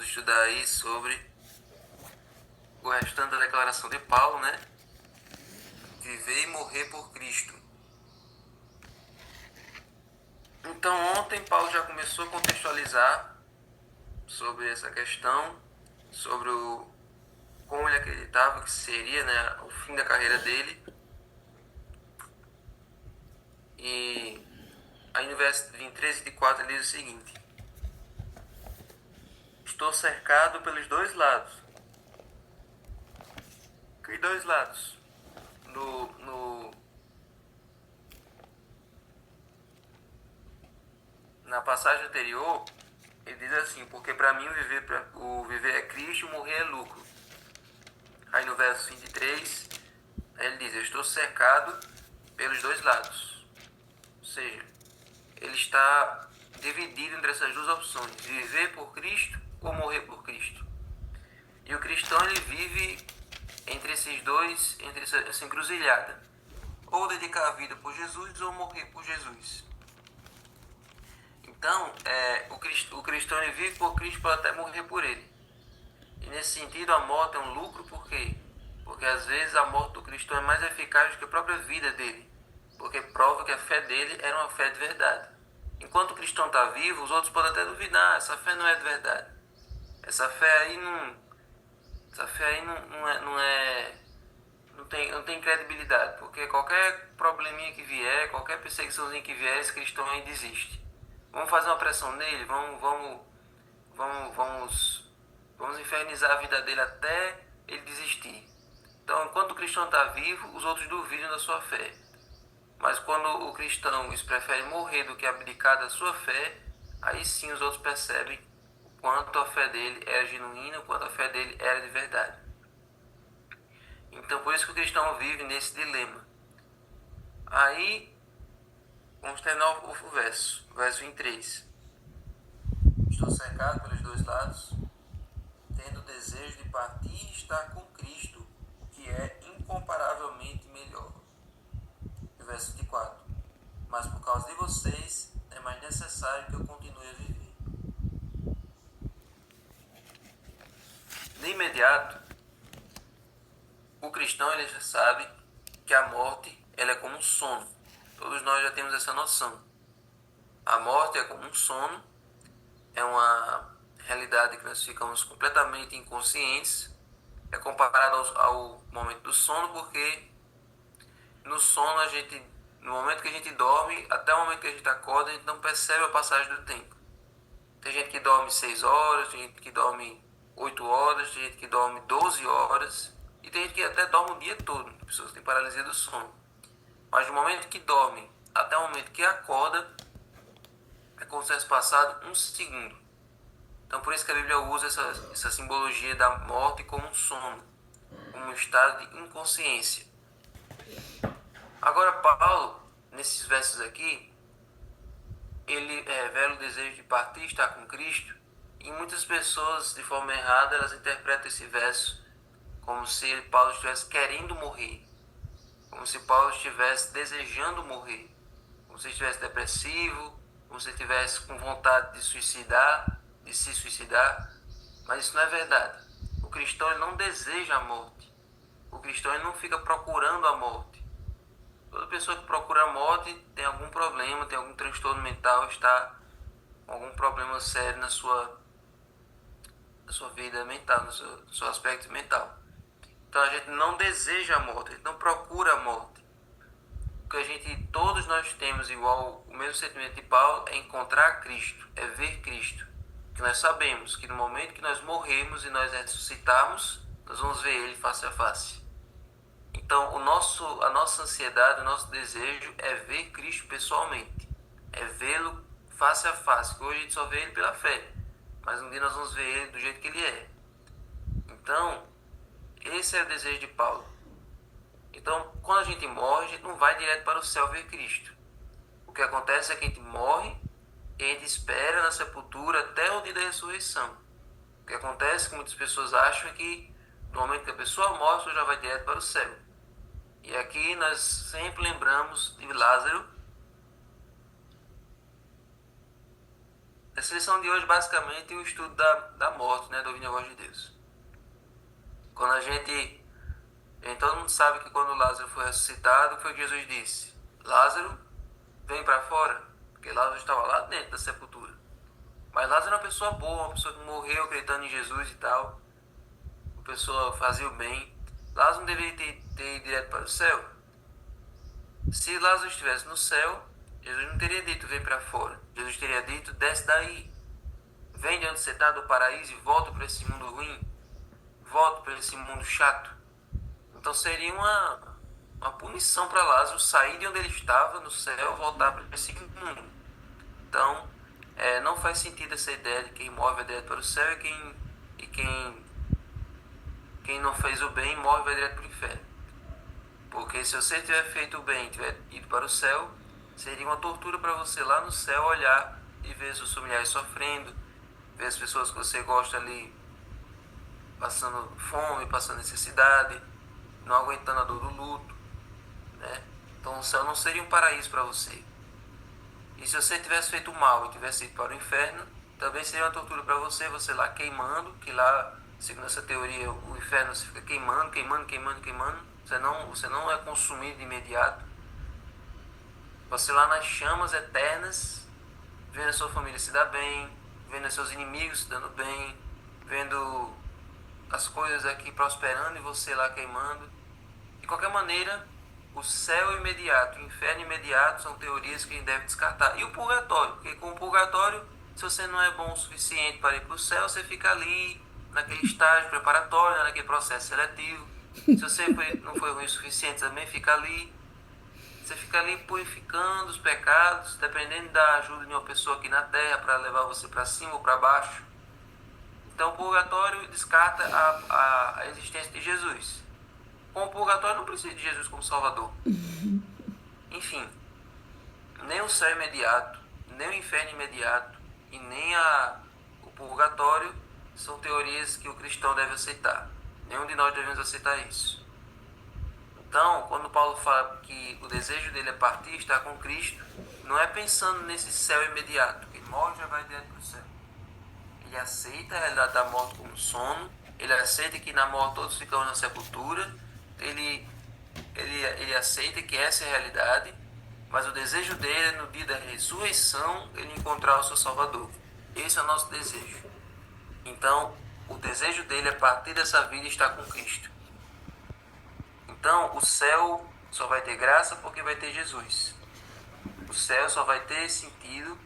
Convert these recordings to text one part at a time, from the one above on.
estudar aí sobre o restante da declaração de Paulo, né? Viver e morrer por Cristo. Então ontem Paulo já começou a contextualizar sobre essa questão, sobre como ele acreditava que seria, né, o fim da carreira dele. E aí no verso 23 e 24 ele diz o seguinte: estou cercado pelos dois lados. Que dois lados? Na passagem anterior, ele diz assim: porque para mim o viver é Cristo, morrer é lucro. Aí no verso 23, ele diz: eu estou cercado pelos dois lados. Ou seja, ele está dividido entre essas duas opções: viver por Cristo ou morrer por Cristo. E o cristão, ele vive entre esses dois, entre essa encruzilhada: ou dedicar a vida por Jesus ou morrer por Jesus. Então, o cristão, ele vive por Cristo, pode até morrer por ele. E nesse sentido, a morte é um lucro. Por quê? Porque às vezes a morte do cristão é mais eficaz do que a própria vida dele, porque prova que a fé dele era uma fé de verdade. Enquanto o cristão está vivo, os outros podem até duvidar: essa fé não é de verdade. Essa fé aí não tem credibilidade, porque qualquer probleminha que vier, qualquer perseguiçãozinha que vier, esse cristão aí desiste. Vamos fazer uma pressão nele, vamos infernizar a vida dele até ele desistir. Então, enquanto o cristão está vivo, os outros duvidam da sua fé. Mas quando o cristão prefere morrer do que abdicar da sua fé, aí sim os outros percebem o quanto a fé dele era genuína, o quanto a fé dele era de verdade. Então, por isso que o cristão vive nesse dilema. Aí, vamos terminar o verso 23. Estou cercado pelos dois lados, tendo o desejo de partir e estar com Cristo, que é incomparavelmente melhor. E o verso 24. Mas por causa de vocês, é mais necessário que eu continue a viver. De imediato, o cristão, ele já sabe que a morte, ela é como um sono. Todos nós já temos essa noção. A morte é como um sono, é uma realidade que nós ficamos completamente inconscientes. É comparado ao momento do sono, porque no sono no momento que a gente dorme, até o momento que a gente acorda, a gente não percebe a passagem do tempo. Tem gente que dorme 6 horas, tem gente que dorme 8 horas, tem gente que dorme 12 horas, e tem gente que até dorme o dia todo, pessoas que têm paralisia do sono. Mas no momento que dorme até o momento que acorda, é como se tivesse passado um segundo. Então por isso que a Bíblia usa essa simbologia da morte como um sono, como um estado de inconsciência. Agora Paulo, nesses versos aqui, ele revela o desejo de partir e estar com Cristo, e muitas pessoas, de forma errada, elas interpretam esse verso como se Paulo estivesse querendo morrer, como se Paulo estivesse desejando morrer, como se estivesse depressivo, como se estivesse com vontade de se suicidar, mas isso não é verdade. O cristão, ele não deseja a morte. O cristão, ele não fica procurando a morte. Toda pessoa que procura a morte tem algum problema, tem algum transtorno mental, está com algum problema sério na sua vida mental, no seu aspecto mental. Então a gente não deseja a morte, a gente não procura a morte. O que todos nós temos igual, o mesmo sentimento de Paulo, é encontrar Cristo, é ver Cristo. Que nós sabemos que no momento que nós morremos e nós ressuscitarmos, nós vamos ver Ele face a face. Então a nossa ansiedade, o nosso desejo é ver Cristo pessoalmente, é vê-lo face a face, que hoje a gente só vê Ele pela fé, mas um dia nós vamos ver Ele do jeito que Ele é. Então, esse é o desejo de Paulo. Então, quando a gente morre, a gente não vai direto para o céu ver Cristo. O que acontece é que a gente morre e a gente espera na sepultura até o dia da ressurreição. O que acontece é que muitas pessoas acham que no momento que a pessoa morre, já vai direto para o céu. E aqui nós sempre lembramos de Lázaro, Essa lição de hoje basicamente é o estudo da morte, né, do ouvir a voz de Deus. Quando todo mundo sabe que quando Lázaro foi ressuscitado, foi o que Jesus disse: Lázaro, vem para fora, porque Lázaro estava lá dentro da sepultura. Mas Lázaro era uma pessoa boa, uma pessoa que morreu acreditando em Jesus e tal, uma pessoa que fazia o bem. Lázaro não deveria ter ido direto para o céu. Se Lázaro estivesse no céu, Jesus não teria dito: vem para fora. Jesus teria dito: desce daí. Vem de onde você está, do paraíso, e volta para esse mundo ruim. Volta para esse mundo chato. Então seria uma punição para Lázaro sair de onde ele estava, no céu, e voltar para esse mundo. Então, não faz sentido essa ideia de quem morre vai direto para o céu e quem não fez o bem morre vai direto para o inferno. Porque se você tiver feito o bem e tiver ido para o céu, seria uma tortura para você lá no céu olhar e ver seus familiares sofrendo, ver as pessoas que você gosta ali passando fome, passando necessidade, não aguentando a dor do luto, né? Então o céu não seria um paraíso para você. E se você tivesse feito mal e tivesse ido para o inferno, também seria uma tortura para você lá queimando, que lá, segundo essa teoria, o inferno você fica queimando. Você não é consumido de imediato. Você lá nas chamas eternas, vendo a sua família se dar bem, vendo os seus inimigos se dando bem, vendo as coisas aqui prosperando e você lá queimando. De qualquer maneira, o céu imediato e o inferno imediato são teorias que a gente deve descartar. E o purgatório, porque com o purgatório, se você não é bom o suficiente para ir para o céu, você fica ali naquele estágio preparatório, naquele processo seletivo. Se você não foi ruim o suficiente, também fica ali. Você fica ali purificando os pecados, dependendo da ajuda de uma pessoa aqui na terra para levar você para cima ou para baixo. Então o purgatório descarta a existência de Jesus. Com o purgatório não precisa de Jesus como Salvador. Enfim, nem o céu imediato, nem o inferno imediato e nem o purgatório são teorias que o cristão deve aceitar. Nenhum de nós devemos aceitar isso. Então, quando Paulo fala que o desejo dele é partir e estar com Cristo, não é pensando nesse céu imediato, que ele morre e já vai direto para o céu. Ele aceita a realidade da morte como sono, ele aceita que na morte todos ficamos na sepultura, ele aceita que essa é a realidade, mas o desejo dele é no dia da ressurreição ele encontrar o seu Salvador. Esse é o nosso desejo. Então, o desejo dele é partir dessa vida e estar com Cristo. Então, o céu só vai ter graça porque vai ter Jesus. O céu só vai ter sentido,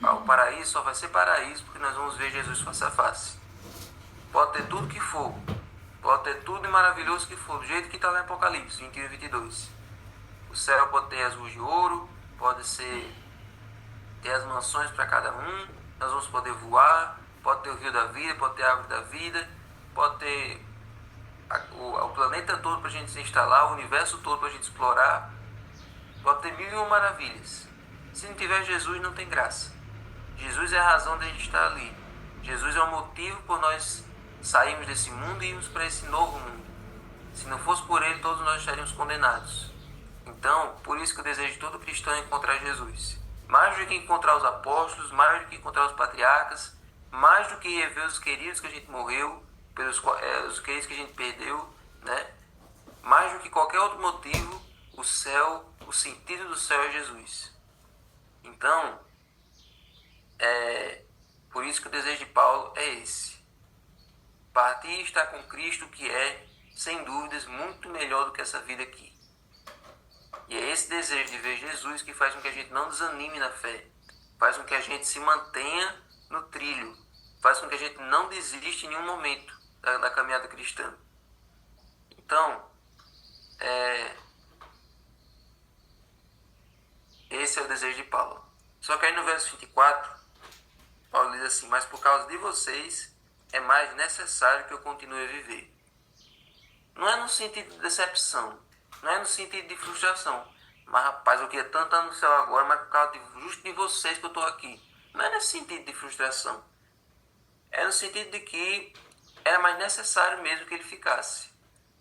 o paraíso só vai ser paraíso porque nós vamos ver Jesus face a face. Pode ter tudo que for, pode ter tudo de maravilhoso que for, do jeito que está lá em Apocalipse 21 e 22. O céu pode ter as ruas de ouro, pode ter as mansões para cada um, nós vamos poder voar, pode ter o rio da vida, pode ter a árvore da vida, pode ter o planeta todo para a gente se instalar, o universo todo para a gente explorar, pode ter 1001 maravilhas. Se não tiver Jesus, não tem graça. Jesus é a razão de a gente estar ali. Jesus é o motivo por nós sairmos desse mundo e irmos para esse novo mundo. Se não fosse por ele, todos nós estaríamos condenados. Então, por isso que o desejo de todo cristão é encontrar Jesus. Mais do que encontrar os apóstolos, mais do que encontrar os patriarcas, mais do que rever os queridos que a gente morreu, os queridos que a gente perdeu, né? Mais do que qualquer outro motivo, o sentido do céu é Jesus. Então, por isso que o desejo de Paulo é esse. Partir e estar com Cristo, que é, sem dúvidas, muito melhor do que essa vida aqui. E é esse desejo de ver Jesus que faz com que a gente não desanime na fé, faz com que a gente se mantenha no trilho, faz com que a gente não desista em nenhum momento da caminhada cristã. Então, esse é o desejo de Paulo. Só que aí no verso 24, Paulo diz assim: mas por causa de vocês é mais necessário que eu continue a viver. Não é no sentido de decepção, não é no sentido de frustração. Mas rapaz, eu queria tanto estar no céu agora, mas por causa justo de vocês que eu estou aqui. Não é nesse sentido de frustração. É no sentido de que era mais necessário mesmo que ele ficasse.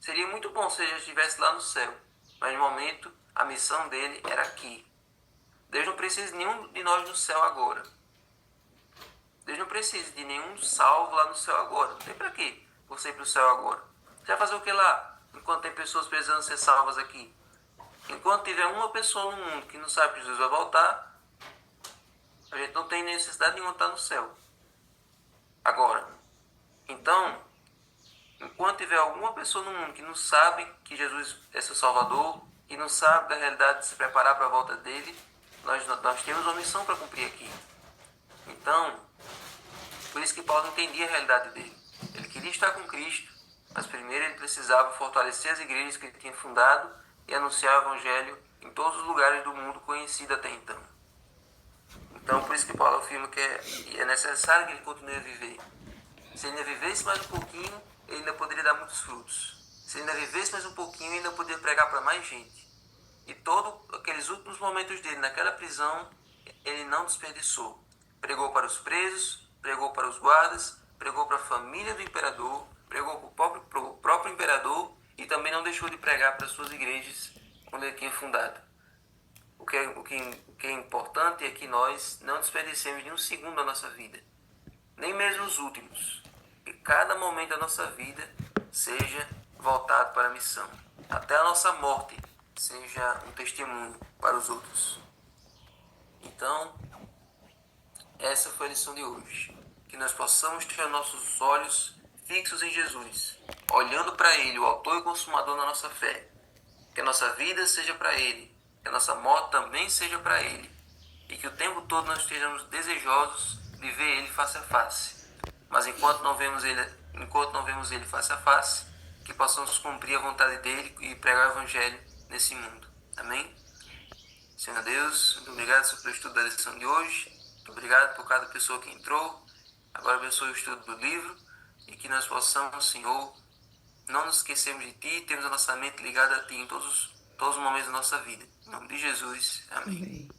Seria muito bom se ele já estivesse lá no céu, mas no momento a missão dele era aqui. Deus não precisa de nenhum de nós no céu agora. Deus não precisa de nenhum salvo lá no céu agora. Não tem pra quê você ir pro céu agora. Você vai fazer o que lá? Enquanto tem pessoas precisando ser salvas aqui. Enquanto tiver uma pessoa no mundo que não sabe que Jesus vai voltar, a gente não tem necessidade nenhuma de estar no céu. Agora, então, enquanto tiver alguma pessoa no mundo que não sabe que Jesus é seu Salvador e não sabe da realidade de se preparar para a volta dele, nós temos uma missão para cumprir aqui. Então, por isso que Paulo entendia a realidade dele. Ele queria estar com Cristo, mas primeiro ele precisava fortalecer as igrejas que ele tinha fundado e anunciar o Evangelho em todos os lugares do mundo conhecido até então. Então, por isso que Paulo afirma que é necessário que ele continue a viver. Se ele ainda vivesse mais um pouquinho, ele ainda poderia dar muitos frutos. Se ele ainda vivesse mais um pouquinho, ele ainda poderia pregar para mais gente. E todos aqueles últimos momentos dele naquela prisão, ele não desperdiçou. Pregou para os presos, pregou para os guardas, pregou para a família do imperador, pregou para o próprio imperador e também não deixou de pregar para as suas igrejas quando ele tinha fundado. O que é importante é que nós não desperdicemos nenhum segundo da nossa vida, nem mesmo os últimos. Que cada momento da nossa vida seja voltado para a missão. Até a nossa morte seja um testemunho para os outros. Então, essa foi a lição de hoje. Que nós possamos ter nossos olhos fixos em Jesus, olhando para Ele, o autor e consumador da nossa fé. Que a nossa vida seja para Ele, que a nossa morte também seja para Ele. E que o tempo todo nós estejamos desejosos de ver Ele face a face. Mas enquanto não vemos Ele face a face, que possamos cumprir a vontade dEle e pregar o Evangelho nesse mundo. Amém? Senhor Deus, muito obrigado pelo estudo da lição de hoje. Muito obrigado por cada pessoa que entrou. Agora abençoe o estudo do livro e que nós possamos, Senhor, não nos esquecermos de Ti e termos a nossa mente ligada a Ti em todos os momentos da nossa vida. Em nome de Jesus. Amém.